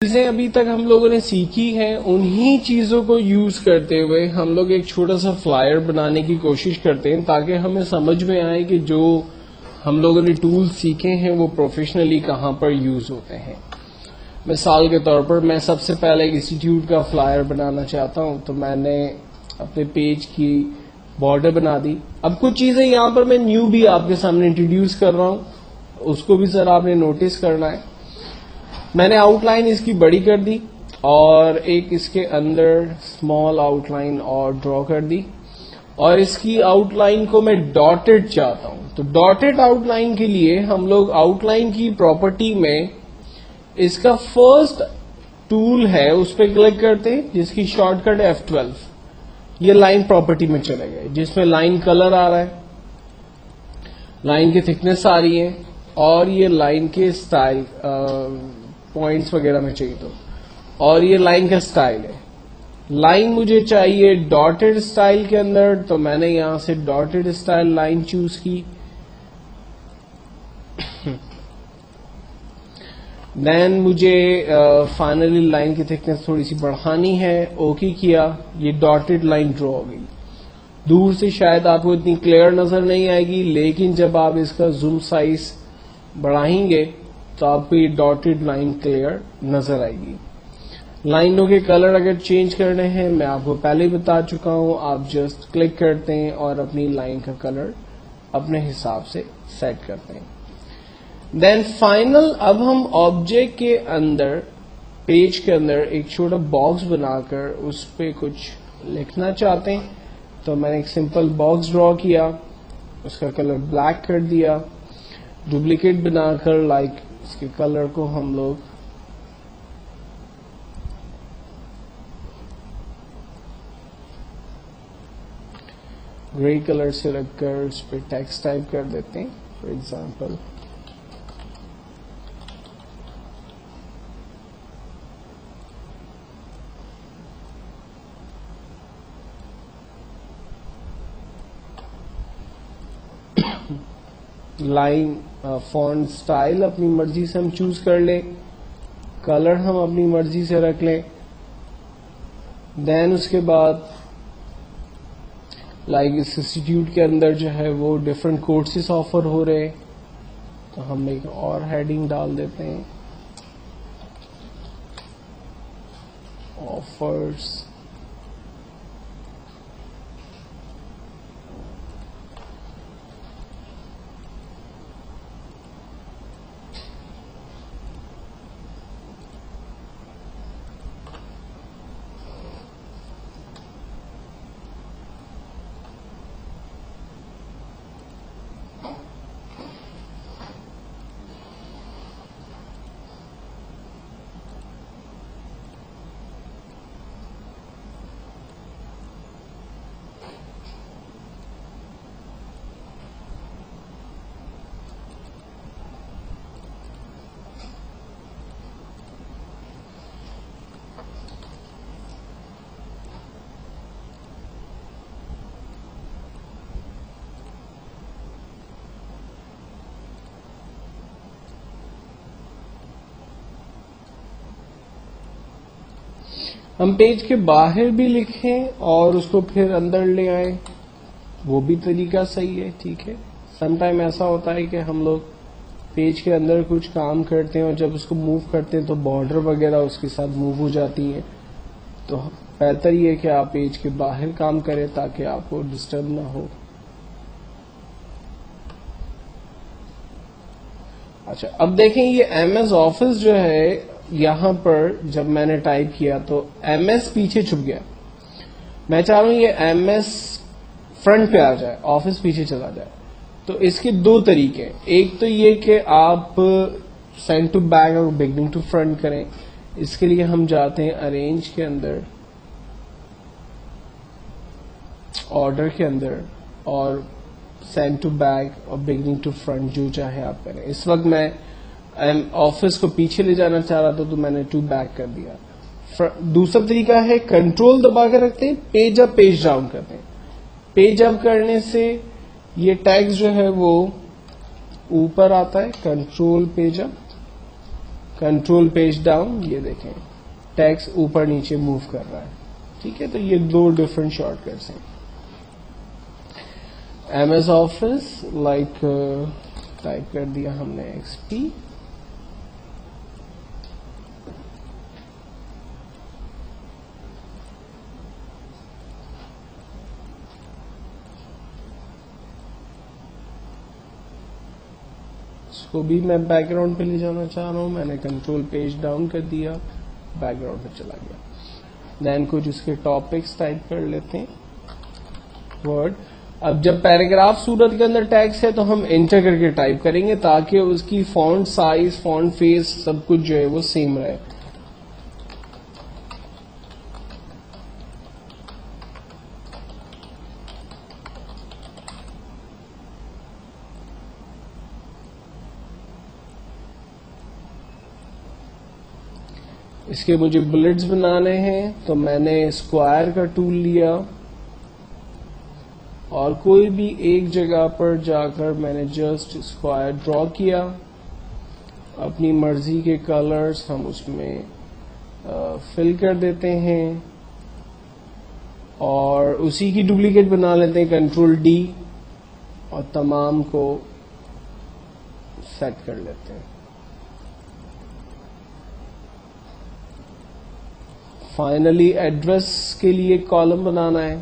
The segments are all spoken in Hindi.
चीजें अभी तक हम लोगों ने सीखी हैं, उन्हीं चीजों को यूज करते हुए हम लोग एक छोटा सा फ्लायर बनाने की कोशिश करते हैं ताकि हमें समझ में आए कि जो हम लोगों ने टूल्स सीखे हैं वो प्रोफेशनली कहाँ पर यूज होते हैं। मिसाल के तौर पर मैं सबसे पहले एक इंस्टीट्यूट का फ्लायर बनाना चाहता हूं, तो मैंने अपने पेज की बॉर्डर बना दी। अब कुछ चीजें यहां पर मैं न्यू भी आपके सामने इंट्रोड्यूस कर रहा हूं, उसको भी सर आपने नोटिस करना है। मैंने आउटलाइन इसकी बड़ी कर दी और एक इसके अंदर स्मॉल आउटलाइन और ड्रॉ कर दी, और इसकी आउटलाइन को मैं डॉटेड चाहता हूं। तो डॉटेड आउटलाइन के लिए हम लोग आउटलाइन की प्रॉपर्टी में इसका फर्स्ट टूल है उस पर क्लिक करते हैं, जिसकी शॉर्टकट है F12। ये लाइन प्रॉपर्टी में चले गए, जिसमें लाइन कलर आ रहा है, लाइन की थिकनेस आ रही है, और ये लाइन के स्टाइल पॉइंट्स वगैरह में चाहिए तो, और ये लाइन का स्टाइल है। लाइन मुझे चाहिए डॉटेड स्टाइल के अंदर, तो मैंने यहां से डॉटेड स्टाइल लाइन चूज की। देन मुझे फाइनली लाइन की थिकनेस थोड़ी सी बढ़ानी है, ओके किया, ये डॉटेड लाइन ड्रॉ हो गई। दूर से शायद आपको इतनी क्लियर नजर नहीं आएगी, लेकिन जब आप इसका जूम साइज बढ़ाएंगे तो आपको ये डॉटेड लाइन क्लियर नजर आएगी। लाइनों के कलर अगर चेंज करने हैं, मैं आपको पहले ही बता चुका हूं, आप जस्ट क्लिक करते हैं और अपनी लाइन का कलर अपने हिसाब से सेट करते हैं। देन फाइनल, अब हम ऑब्जेक्ट के अंदर, पेज के अंदर एक छोटा बॉक्स बनाकर उस पर कुछ लिखना चाहते हैं, तो मैंने एक सिंपल बॉक्स ड्रॉ किया, उसका कलर ब्लैक कर दिया, डुप्लीकेट बनाकर लाइक इसके कलर को हम लोग ग्रे कलर से रखकर उस पर टेक्स्ट टाइप कर देते हैं। For example line font style अपनी मर्जी से हम चूज कर लें, कलर हम अपनी मर्जी से रख लें। देन उसके बाद लाइक इस इंस्टीट्यूट के अंदर जो है वो डिफरेंट कोर्सेज ऑफर हो रहे हैं, तो हम एक और हेडिंग डाल देते हैं, ऑफर्स। हम पेज के बाहर भी लिखें और उसको फिर अंदर ले आए, वो भी तरीका सही है, ठीक है। समटाइम ऐसा होता है कि हम लोग पेज के अंदर कुछ काम करते हैं और जब उसको मूव करते हैं तो बॉर्डर वगैरह उसके साथ मूव हो जाती है, तो बेहतर ये है कि आप पेज के बाहर काम करें ताकि आपको डिस्टर्ब ना हो। अच्छा, अब देखें ये MS ऑफिस जो है, यहां पर जब मैंने टाइप किया तो MS पीछे छुप गया। मैं चाह रहा हूं ये MS फ्रंट पे आ जाए, ऑफिस पीछे चला जाए। तो इसके दो तरीके हैं, एक तो ये कि आप सेंड टू बैक और बिगनिंग टू फ्रंट करें। इसके लिए हम जाते हैं अरेंज के अंदर, ऑर्डर के अंदर, और सेंड टू बैक और बिगनिंग टू फ्रंट, जो चाहे आप करें। इस वक्त मैं ऑफिस को पीछे ले जाना चाह रहा था तो मैंने टू बैक कर दिया। दूसरा तरीका है कंट्रोल दबा के रखते हैं, पेज अप पेज डाउन करते हैं। पेज अप करने से ये टैक्स जो है वो ऊपर आता है, control page up, control page down, ये देखें टेक्स्ट ऊपर नीचे मूव कर रहा है। ठीक है, तो ये दो डिफरेंट शॉर्टकट्स हैं। MS ऑफिस लाइक टाइप कर दिया हमने XP, इसको भी मैं बैकग्राउंड पे ले जाना चाह रहा हूं, मैंने कंट्रोल पेज डाउन कर दिया, बैकग्राउंड पे चला गया। देन कुछ उसके टॉपिक्स टाइप कर लेते हैं, वर्ड। अब जब पैराग्राफ सूरत के अंदर टैग्स है तो हम एंटर करके टाइप करेंगे ताकि उसकी फॉन्ट साइज, फॉन्ट फेस सब कुछ जो है वो सेम रहे। इसके मुझे बुलेट्स बनाने हैं तो मैंने स्क्वायर का टूल लिया और कोई भी एक जगह पर जाकर मैंने जस्ट स्क्वायर ड्रॉ किया। अपनी मर्जी के कलर्स हम उसमें फिल कर देते हैं और उसी की डुप्लीकेट बना लेते हैं, कंट्रोल D, और तमाम को सेट कर लेते हैं। फाइनली एड्रेस के लिए कॉलम बनाना है,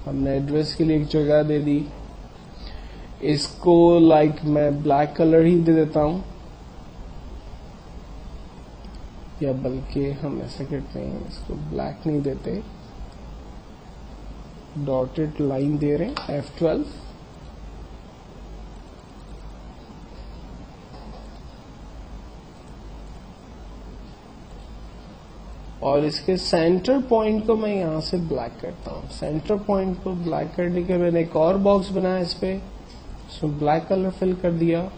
हमने एड्रेस के लिए एक जगह दे दी। इसको लाइक मैं ब्लैक कलर ही दे देता हूं, या बल्कि हम ऐसा करते हैं, इसको ब्लैक नहीं देते, डॉटेड लाइन दे रहे हैं, F12। और इसके सेंटर पॉइंट को मैं यहां से ब्लैक करता हूं। सेंटर पॉइंट को ब्लैक करने के मैंने एक और बॉक्स बनाया, इस पे इसमें ब्लैक कलर फिल कर दिया।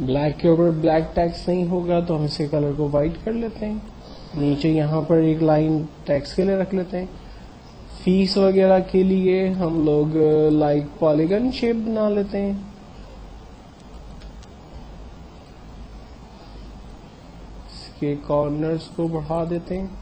ब्लैक के ऊपर ब्लैक टेक्स्ट नहीं होगा तो हम इसे कलर को व्हाइट कर लेते हैं। नीचे यहां पर एक लाइन टेक्स्ट के लिए रख लेते हैं। फीस वगैरह के लिए हम लोग लाइक पॉलीगन शेप बना लेते हैं। इसके कॉर्नर्स को बढ़ा देते हैं।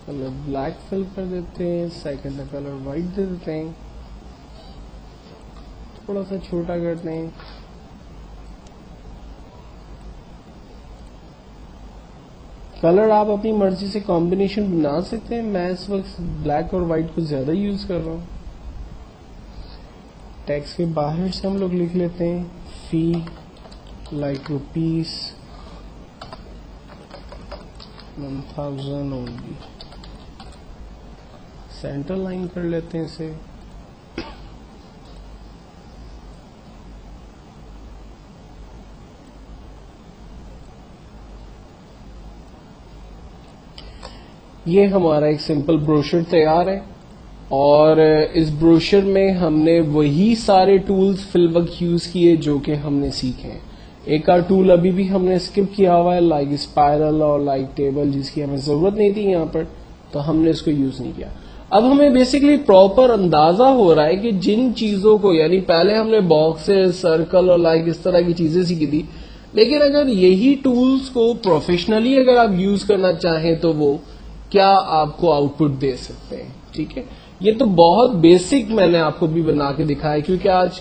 कलर ब्लैक फिल कर देते हैं, सेकंड कलर व्हाइट दे देते हैं, थोड़ा सा छोटा करते हैं। कलर आप अपनी मर्जी से कॉम्बिनेशन बना सकते हैं, मैं इस वक्त ब्लैक और व्हाइट को ज्यादा यूज कर रहा हूं। टेक्स्ट के बाहर से हम लोग लिख लेते हैं फी लाइक ₹1000 ओनली। सेंटर लाइन कर लेते हैं इसे। ये हमारा एक सिंपल ब्रोशर तैयार है और इस ब्रोशर में हमने वही सारे टूल्स फिल वक्त यूज किए जो कि हमने सीखे हैं। एक और टूल अभी भी हमने स्किप किया हुआ है, लाइक स्पाइरल और लाइक टेबल, जिसकी हमें जरूरत नहीं थी यहाँ पर, तो हमने इसको यूज नहीं किया। अब हमें बेसिकली प्रॉपर अंदाजा हो रहा है कि जिन चीजों को, यानी पहले हमने बॉक्सेस, सर्कल और लाइक इस तरह की चीजें सीखी थी, लेकिन अगर यही टूल्स को प्रोफेशनली अगर आप यूज करना चाहें तो वो क्या आपको आउटपुट दे सकते हैं। ठीक है, ये तो बहुत बेसिक मैंने आपको भी बना के दिखाया, क्योंकि आज